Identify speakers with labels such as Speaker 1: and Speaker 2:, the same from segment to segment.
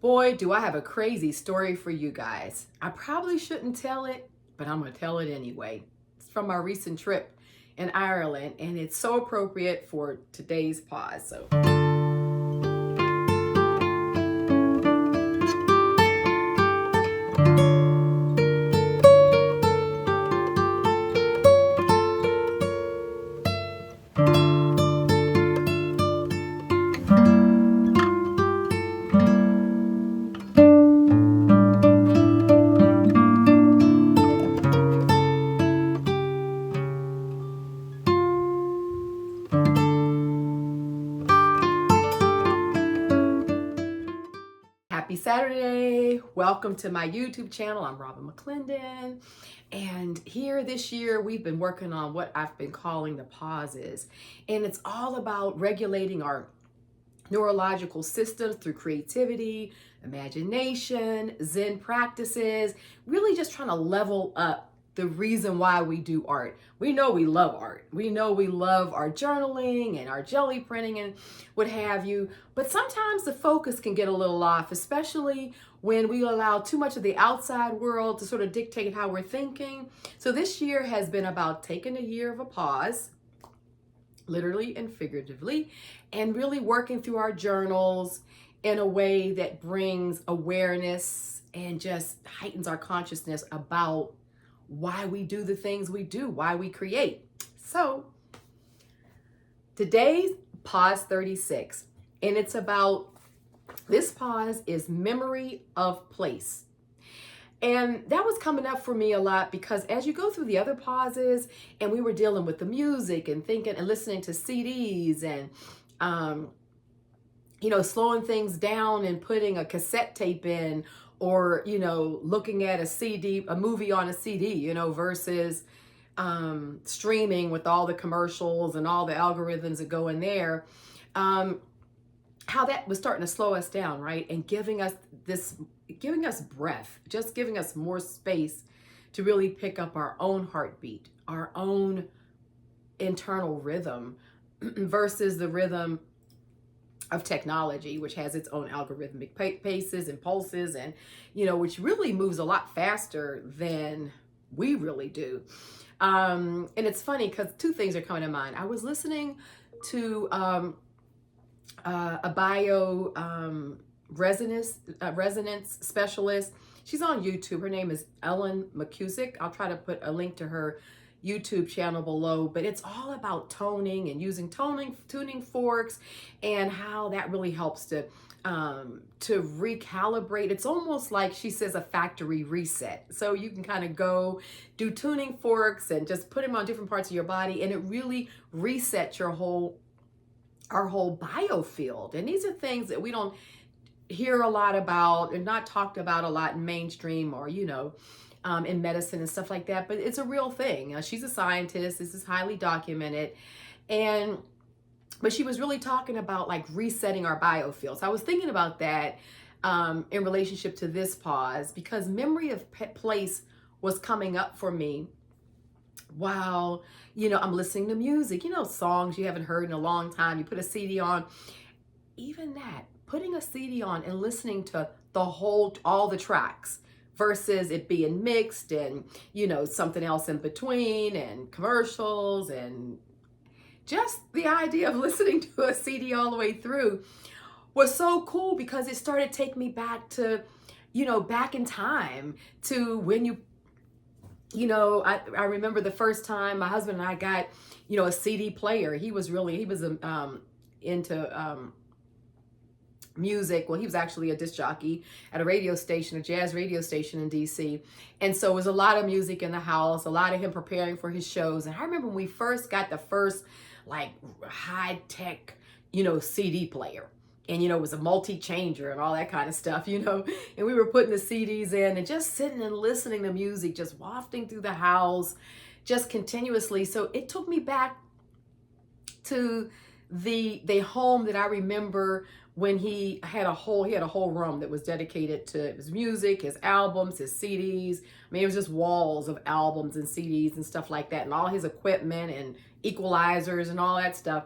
Speaker 1: Boy, do I have a crazy story for you guys. I probably shouldn't tell it, but I'm going to tell it anyway. It's from our recent trip in Ireland, and it's so appropriate for today's pause. So, happy Saturday. Welcome to my YouTube channel. I'm Robin McClendon. And here this year, we've been working on what I've been calling the pauses. And it's all about regulating our neurological systems through creativity, imagination, Zen practices, really just trying to level up the reason why we do art. We know we love art. We know we love our journaling and our jelly printing and what have you. But sometimes the focus can get a little off, especially when we allow too much of the outside world to sort of dictate how we're thinking. So this year has been about taking a year of a pause, literally and figuratively, and really working through our journals in a way that brings awareness and just heightens our consciousness about why we do the things we do, why we create. So today's pause 36, and it's about, this pause is memory of place. And that was coming up for me a lot because as you go through the other pauses, and we were dealing with the music and thinking and listening to CDs and, slowing things down and putting a cassette tape in, or, looking at a movie on a CD, versus streaming with all the commercials and all the algorithms that go in there. How that was starting to slow us down, right? And giving us breath, just giving us more space to really pick up our own heartbeat, our own internal rhythm versus the rhythm of technology, which has its own algorithmic paces and pulses, and, which really moves a lot faster than we really do. And it's funny because two things are coming to mind. I was listening to a resonance specialist. She's on YouTube. Her name is Ellen McCusick. I'll try to put a link to her YouTube channel below, but it's all about toning and using tuning forks, and how that really helps to recalibrate. It's almost like, she says, a factory reset. So you can kind of go do tuning forks and just put them on different parts of your body, and it really resets our whole biofield. And these are things that we don't hear a lot about and not talked about a lot in mainstream, or in medicine and stuff like that, but it's a real thing. She's a scientist. This is highly documented. But she was really talking about like resetting our biofield. So I was thinking about that in relationship to this pause, because memory of place was coming up for me while, I'm listening to music, songs you haven't heard in a long time. You put a CD on, even that, putting a CD on and listening to all the tracks, versus it being mixed and, something else in between, and commercials, and just the idea of listening to a CD all the way through was so cool, because it started taking me back to, back in time to when I remember the first time my husband and I got, a CD player. He was into music. Well, he was actually a disc jockey at a radio station, a jazz radio station in DC. And so it was a lot of music in the house, a lot of him preparing for his shows. And I remember when we first got the first like high tech, CD player. And, it was a multi-changer and all that kind of stuff, and we were putting the CDs in and just sitting and listening to music, just wafting through the house, just continuously. So it took me back to the home that I remember when he had a whole room that was dedicated to his music, his albums, his CDs. I mean, it was just walls of albums and CDs and stuff like that, and all his equipment and equalizers and all that stuff.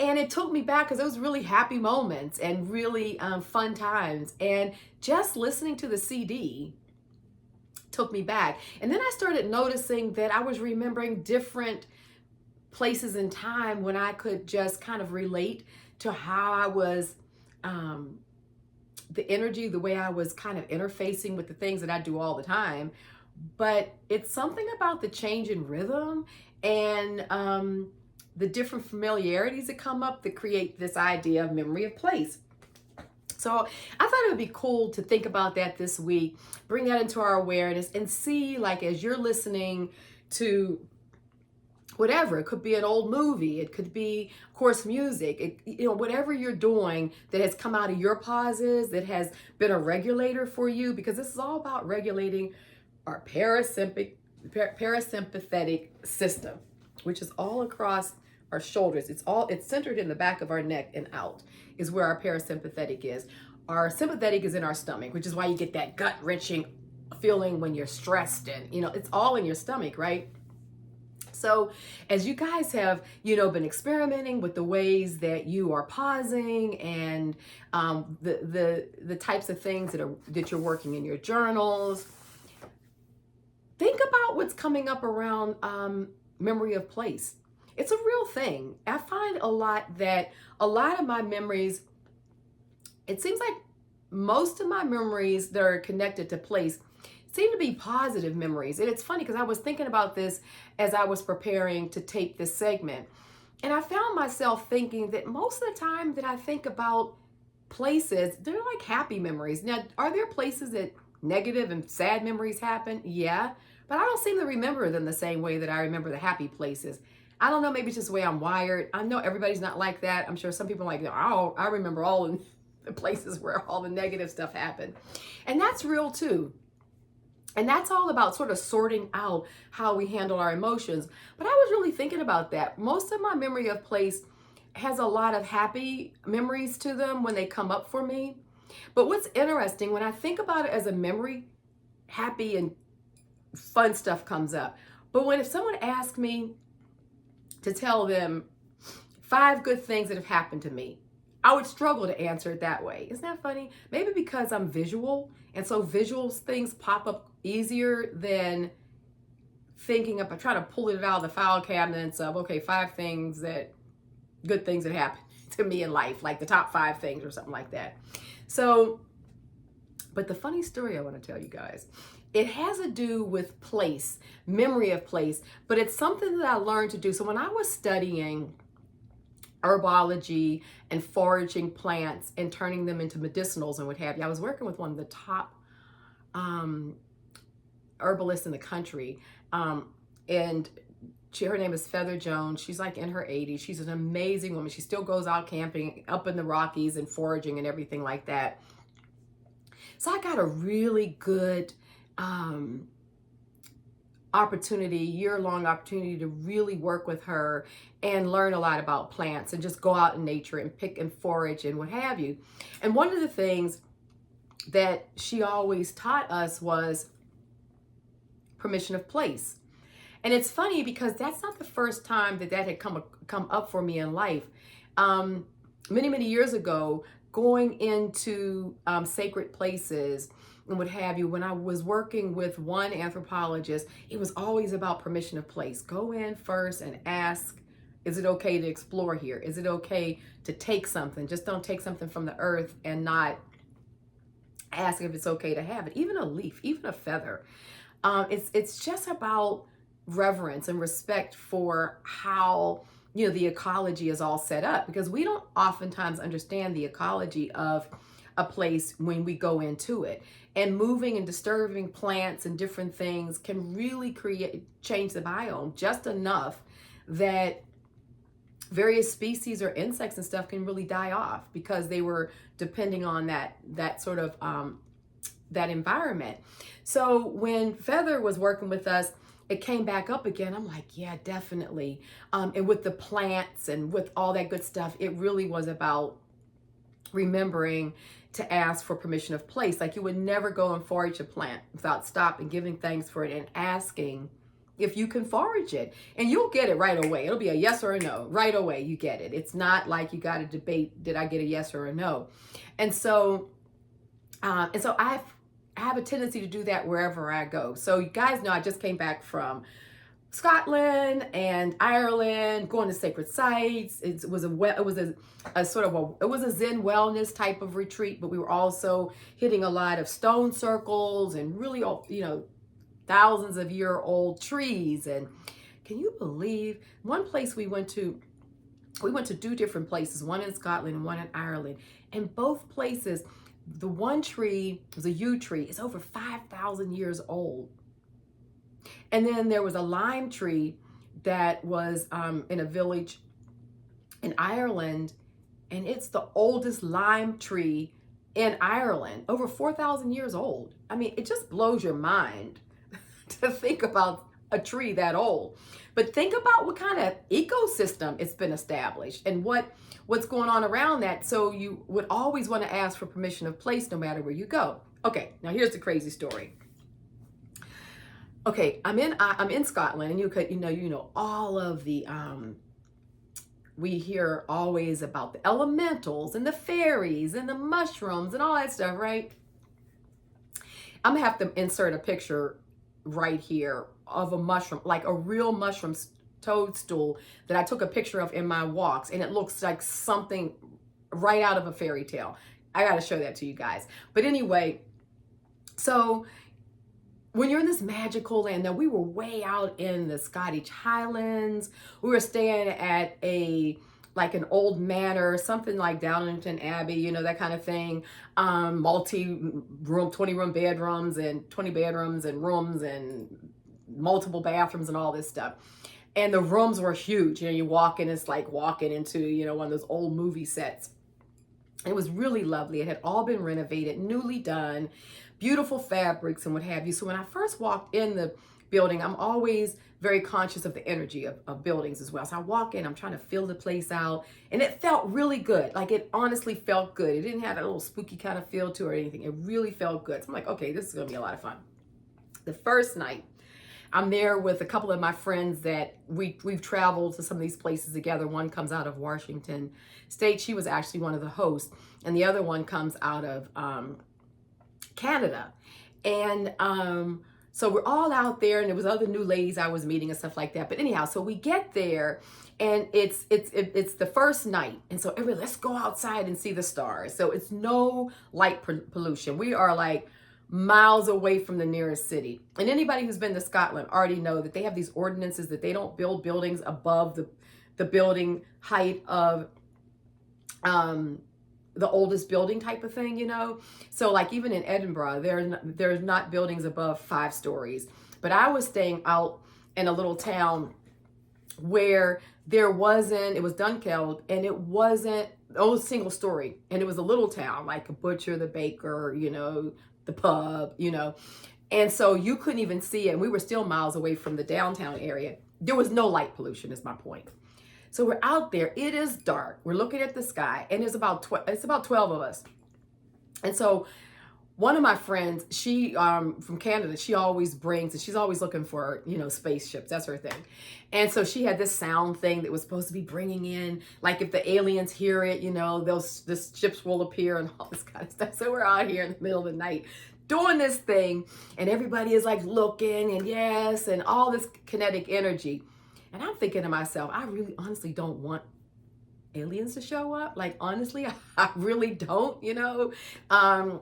Speaker 1: And it took me back because it was really happy moments and really fun times. And just listening to the CD took me back. And then I started noticing that I was remembering different places in time when I could just kind of relate to how I was, the energy, the way I was kind of interfacing with the things that I do all the time. But it's something about the change in rhythm and the different familiarities that come up that create this idea of memory of place. So I thought it would be cool to think about that this week, bring that into our awareness and see, like, as you're listening to whatever, it could be an old movie, it could be, of course, music, whatever you're doing that has come out of your pauses, that has been a regulator for you, because this is all about regulating our parasympathetic system, which is all across our shoulders. It's centered in the back of our neck and out is where our parasympathetic is. Our sympathetic is in our stomach, which is why you get that gut wrenching feeling when you're stressed, and it's all in your stomach, right? So as you guys have, been experimenting with the ways that you are pausing and the types of things that you're working in your journals, think about what's coming up around memory of place. It's a real thing. I find a lot of my memories, it seems like most of my memories that are connected to place seem to be positive memories. And it's funny because I was thinking about this as I was preparing to tape this segment. And I found myself thinking that most of the time that I think about places, they're like happy memories. Now, are there places that negative and sad memories happen? Yeah. But I don't seem to remember them the same way that I remember the happy places. I don't know, maybe it's just the way I'm wired. I know everybody's not like that. I'm sure some people are like, oh, I remember all the places where all the negative stuff happened. And that's real too. And that's all about sort of sorting out how we handle our emotions. But I was really thinking about that. Most of my memory of place has a lot of happy memories to them when they come up for me. But what's interesting, when I think about it as a memory, happy and fun stuff comes up. But if someone asks me to tell them 5 good things that have happened to me, I would struggle to answer it that way. Isn't that funny? Maybe because I'm visual, and so visual things pop up easier than thinking of trying to pull it out of the file cabinets of, okay, 5 good things that happened to me in life, like the top 5 things or something like that. So, but the funny story I want to tell you guys, it has to do with place, memory of place, but it's something that I learned to do. So when I was studying herbology and foraging plants and turning them into medicinals and what have you, I was working with one of the top herbalists in the country. And her name is Feather Jones. She's like in her 80s. She's an amazing woman. She still goes out camping up in the Rockies and foraging and everything like that. So I got a really good year-long opportunity to really work with her and learn a lot about plants and just go out in nature and pick and forage and what have you. And one of the things that she always taught us was permission of place. And it's funny because that's not the first time that had come up for me in life. Many years ago, going into sacred places and what have you, when I was working with one anthropologist, it was always about permission of place. Go in first and ask, is it okay to explore here? Is it okay to take something? Just don't take something from the earth and not ask if it's okay to have it. Even a leaf, even a feather. It's just about reverence and respect for how the ecology is all set up, because we don't oftentimes understand the ecology of a place when we go into it. And moving and disturbing plants and different things can really change the biome just enough that various species or insects and stuff can really die off because they were depending on that sort of that environment. So when Feather was working with us, it came back up again. I'm like, yeah, definitely. And with the plants and with all that good stuff, it really was about remembering to ask for permission of place. Like you would never go and forage a plant without stopping, giving thanks for it, and asking if you can forage it. And you'll get it right away. It'll be a yes or a no. Right away, you get it. It's not like you got to debate, did I get a yes or a no? And so I have a tendency to do that wherever I go. So you guys know I just came back from Scotland and Ireland, going to sacred sites. It was a sort of it was a Zen wellness type of retreat, but we were also hitting a lot of stone circles and really, thousands of year old trees. And can you believe one place we went to? We went to 2 different places, one in Scotland and one in Ireland. And both places, the one tree was a yew tree. It's over 5,000 years old. And then there was a lime tree that was in a village in Ireland, and it's the oldest lime tree in Ireland, over 4,000 years old. I mean, it just blows your mind to think about a tree that old. But think about what kind of ecosystem it's been established and what's going on around that. So you would always want to ask for permission of place no matter where you go. Okay, now here's the crazy story. Okay, I'm in Scotland, and you know all of the we hear always about the elementals and the fairies and the mushrooms and all that stuff, right? I'm gonna have to insert a picture right here of a mushroom, like a real mushroom toadstool that I took a picture of in my walks, and it looks like something right out of a fairy tale. I got to show that to you guys. But anyway, so when you're in this magical land, now we were way out in the Scottish Highlands. We were staying at like an old manor, something like Downington Abbey, that kind of thing. Multi-room, 20-room bedrooms and 20 bedrooms and rooms and multiple bathrooms and all this stuff. And the rooms were huge. You walk in, it's like walking into, one of those old movie sets. It was really lovely. It had all been renovated, newly done, beautiful fabrics and what have you. So when I first walked in the building, I'm always very conscious of the energy of buildings as well. So I walk in, I'm trying to feel the place out, and it felt really good. Like, it honestly felt good. It didn't have a little spooky kind of feel to it or anything. It really felt good. So I'm like, okay, this is gonna be a lot of fun. The first night, I'm there with a couple of my friends that we've traveled to some of these places together. One comes out of Washington State. She was actually one of the hosts. And the other one comes out of Canada. And so we're all out there, and there was other new ladies I was meeting and stuff like that. But anyhow, so we get there, and it's the first night. And so everybody, let's go outside and see the stars. So it's no light pollution. We are like miles away from the nearest city. And anybody who's been to Scotland already know that they have these ordinances that they don't build buildings above the building height of the oldest building type of thing, So like even in Edinburgh, there's not buildings above 5 stories. But I was staying out in a little town where it was Dunkeld, and it wasn't single story. And it was a little town, like a butcher, the baker, the pub, And so you couldn't even see it. And we were still miles away from the downtown area. There was no light pollution, is my point. So we're out there. It is dark. We're looking at the sky, and it's about 12 of us. And so one of my friends, she from Canada, she always brings, and she's always looking for, spaceships. That's her thing. And so she had this sound thing that was supposed to be bringing in, like if the aliens hear it, the ships will appear and all this kind of stuff. So we're out here in the middle of the night doing this thing, and everybody is like looking, and yes, and all this kinetic energy. And I'm thinking to myself, I really honestly don't want aliens to show up. Like, honestly, I really don't, and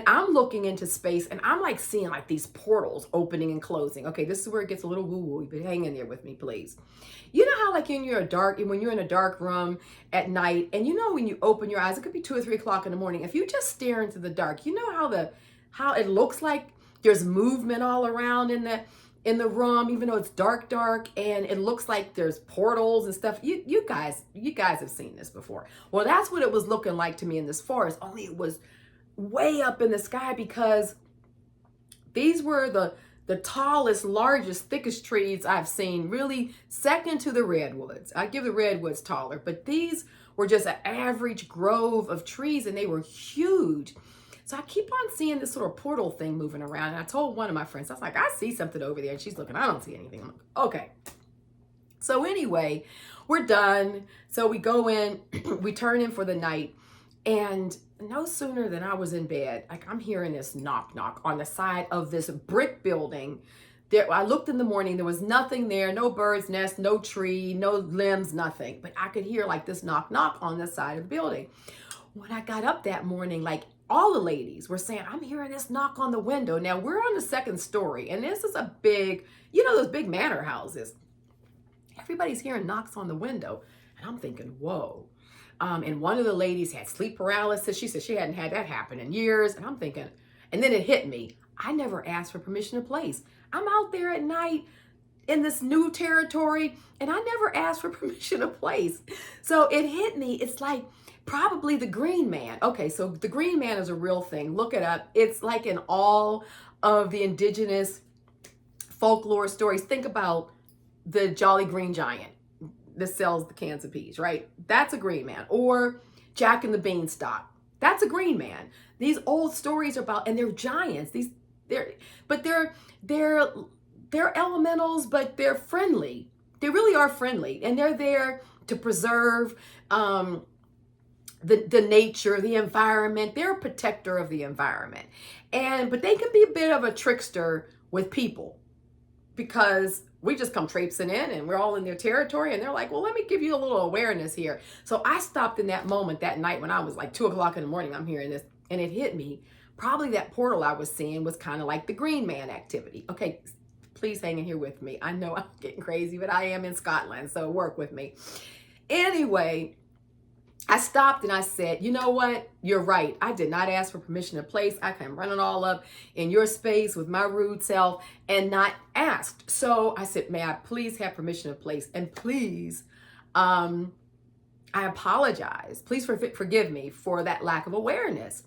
Speaker 1: I'm looking into space, and I'm like seeing like these portals opening and closing. Okay, this is where it gets a little woo-woo, but hang in there with me, please. You know how like when you're in a dark room at night, and when you open your eyes, it could be 2 or 3 o'clock in the morning. If you just stare into the dark, how it looks like there's movement all around in the room, even though it's dark, and it looks like there's portals and stuff. You guys have seen this before. Well, that's what it was looking like to me in this forest, only it was way up in the sky, because these were the tallest, largest, thickest trees I've seen, really second to the redwoods. I give the redwoods taller, but these were just an average grove of trees, and they were huge. So I keep on seeing this sort of portal thing moving around. And I told one of my friends, I was like, I see something over there. And she's looking, I don't see anything. I'm like, okay. So anyway, we're done. So we go in, we turn in for the night. And no sooner than I was in bed, like I'm hearing this knock, knock on the side of this brick building. There, I looked in the morning, there was nothing there, no bird's nest, no tree, no limbs, nothing. But I could hear like this knock, knock on the side of the building. When I got up that morning, like all the ladies were saying, I'm hearing this knock on the window. Now we're on the second story, and this is a big, you know, those big manor houses. Everybody's hearing knocks on the window. And I'm thinking, whoa. And one of the ladies had sleep paralysis. She said she hadn't had that happen in years. And I'm thinking, and then it hit me. I never asked for permission to place. I'm out there at night in this new territory, and I never asked for permission to place. So it hit me. It's like probably the Green Man. Okay, so the Green Man is a real thing. Look it up. It's like in all of the indigenous folklore stories. Think about the Jolly Green Giant that sells the cans of peas, right? That's a Green Man. Or Jack and the Beanstalk. That's a Green Man. These old stories are about, and they're giants. They're elementals, but they're friendly. They really are friendly, and they're there to preserve the nature, the environment. They're a protector of the environment, but they can be a bit of a trickster with people, because we just come traipsing in and we're all in their territory, and they're like, well, let me give you a little awareness here. So I stopped in that moment that night when I was like 2 o'clock in the morning, I'm hearing this, and it hit me. Probably that portal I was seeing was kind of like the Green Man activity. Okay, please hang in here with me. I know I'm getting crazy, but I am in Scotland, so work with me. Anyway, I stopped and I said, you know what? You're right. I did not ask for permission to place. I came running all up in your space with my rude self and not asked. So I said, may I please have permission to place? And please, I apologize. Please forgive me for that lack of awareness.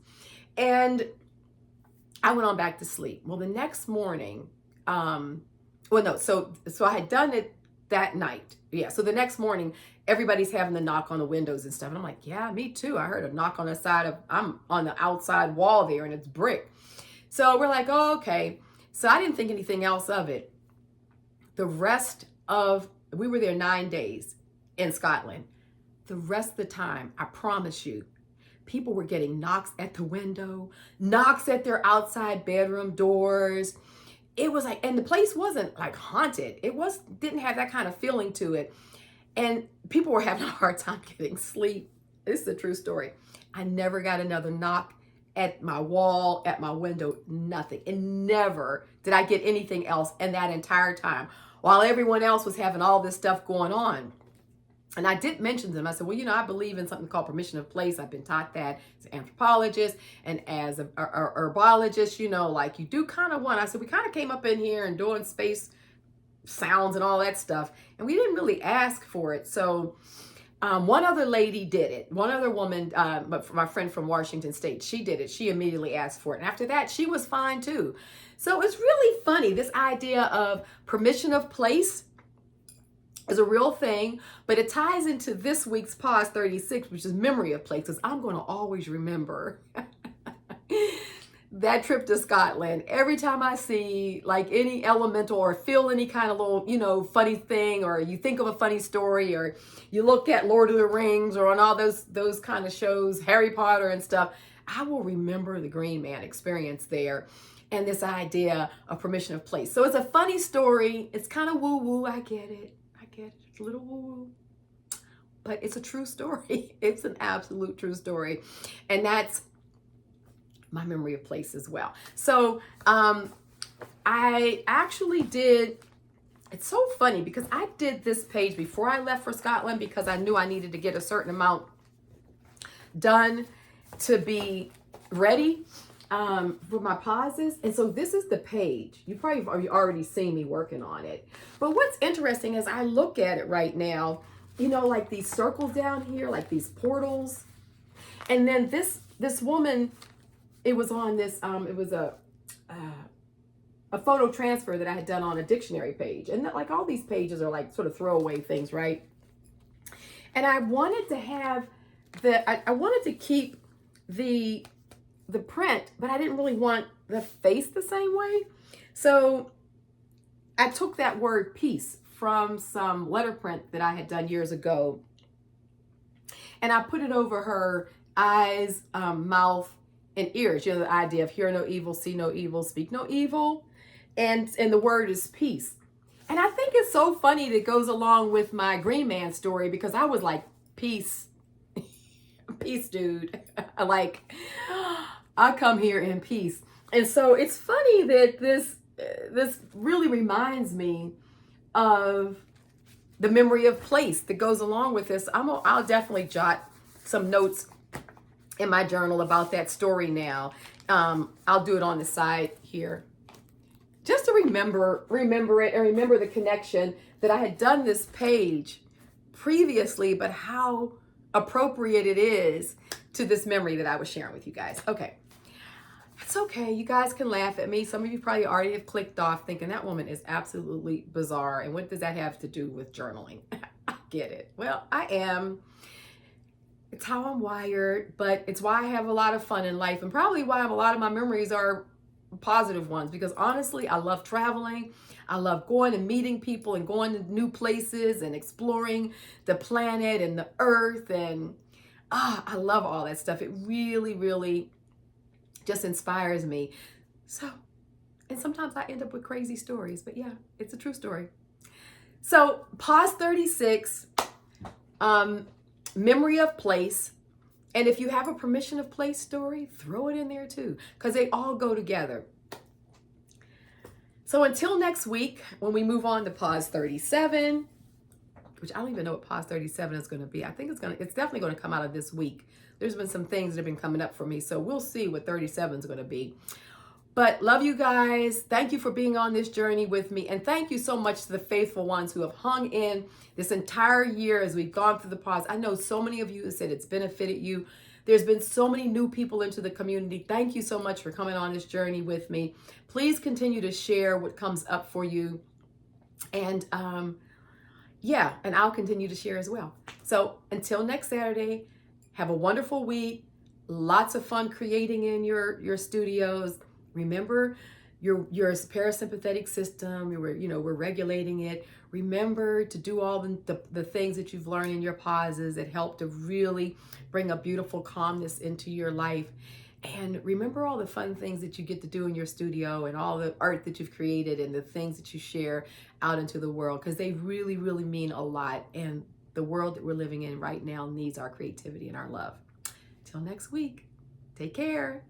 Speaker 1: And I went on back to sleep. Well, the next morning, so I had done it that night. Yeah. So the next morning, everybody's having the knock on the windows and stuff. And I'm like, yeah, me too. I heard a knock on the side of, I'm on the outside wall there, and it's brick. So we're like, oh, okay. So I didn't think anything else of it. We were there 9 days in Scotland. The rest of the time, I promise you, people were getting knocks at the window, knocks at their outside bedroom doors. It was like, and the place wasn't like haunted. Didn't have that kind of feeling to it. And people were having a hard time getting sleep. This is a true story. I never got another knock at my wall, at my window, nothing. And never did I get anything else in that entire time, while everyone else was having all this stuff going on. And I did mention to them, I said, well, I believe in something called permission of place. I've been taught that as an anthropologist and as a herbologist, like you do kind of want. I said, we kind of came up in here and doing space sounds and all that stuff, and we didn't really ask for it. So one other lady did it. One other woman, but my friend from Washington State, she did it. She immediately asked for it. And after that, she was fine too. So it's really funny, this idea of permission of place is a real thing, but it ties into this week's Pause 36, which is memory of places. I'm going to always remember that trip to Scotland. Every time I see like any elemental or feel any kind of little, funny thing, or you think of a funny story, or you look at Lord of the Rings or on all those kind of shows, Harry Potter and stuff, I will remember the Green Man experience there and this idea of permission of place. So it's a funny story. It's kind of woo-woo. I get it. It's a little woo-woo, but it's a true story. It's an absolute true story. And that's my memory of place as well. So I actually did, it's so funny because I did this page before I left for Scotland, because I knew I needed to get a certain amount done to be ready for my pauses. And so this is the page. You probably already seen me working on it. But what's interesting is I look at it right now, like these circles down here, like these portals. And then this woman, it was on this, it was a photo transfer that I had done on a dictionary page. And like all these pages are like sort of throwaway things, right? And I wanted to have I wanted to keep the the print, but I didn't really want the face the same way. So I took that word peace from some letter print that I had done years ago, and I put it over her eyes, mouth, and ears. You know, the idea of hear no evil, see no evil, speak no evil. And the word is peace. And I think it's so funny that it goes along with my Green Man story, because I was like, peace, peace, dude. Like, I come here in peace. And so it's funny that this really reminds me of the memory of place that goes along with this. I'll definitely jot some notes in my journal about that story now. I'll do it on the side here, just to remember it, and remember the connection that I had done this page previously, but how appropriate it is to this memory that I was sharing with you guys. Okay. It's okay. You guys can laugh at me. Some of you probably already have clicked off thinking that woman is absolutely bizarre. And what does that have to do with journaling? I get it. Well, I am. It's how I'm wired, but it's why I have a lot of fun in life, and probably why a lot of my memories are positive ones, because honestly, I love traveling. I love going and meeting people and going to new places and exploring the planet and the earth. And I love all that stuff. It really, really just inspires me. So, and sometimes I end up with crazy stories, but yeah, it's a true story. So pause 36, memory of place. And if you have a permission of place story, throw it in there too, because they all go together. So until next week, when we move on to pause 37, which I don't even know what pause 37 is going to be. I think it's definitely going to come out of this week. There's been some things that have been coming up for me, so we'll see what 37 is going to be. But love you guys. Thank you for being on this journey with me. And thank you so much to the faithful ones who have hung in this entire year as we've gone through the pause. I know so many of you have said it's benefited you. There's been so many new people into the community. Thank you so much for coming on this journey with me. Please continue to share what comes up for you. And yeah, and I'll continue to share as well. So until next Saturday, have a wonderful week. Lots of fun creating in your studios. Remember your parasympathetic system. We're regulating it. Remember to do all the things that you've learned in your pauses that help to really bring a beautiful calmness into your life. And remember all the fun things that you get to do in your studio, and all the art that you've created, and the things that you share out into the world, because they really, really mean a lot. And the world that we're living in right now needs our creativity and our love. Till next week, take care.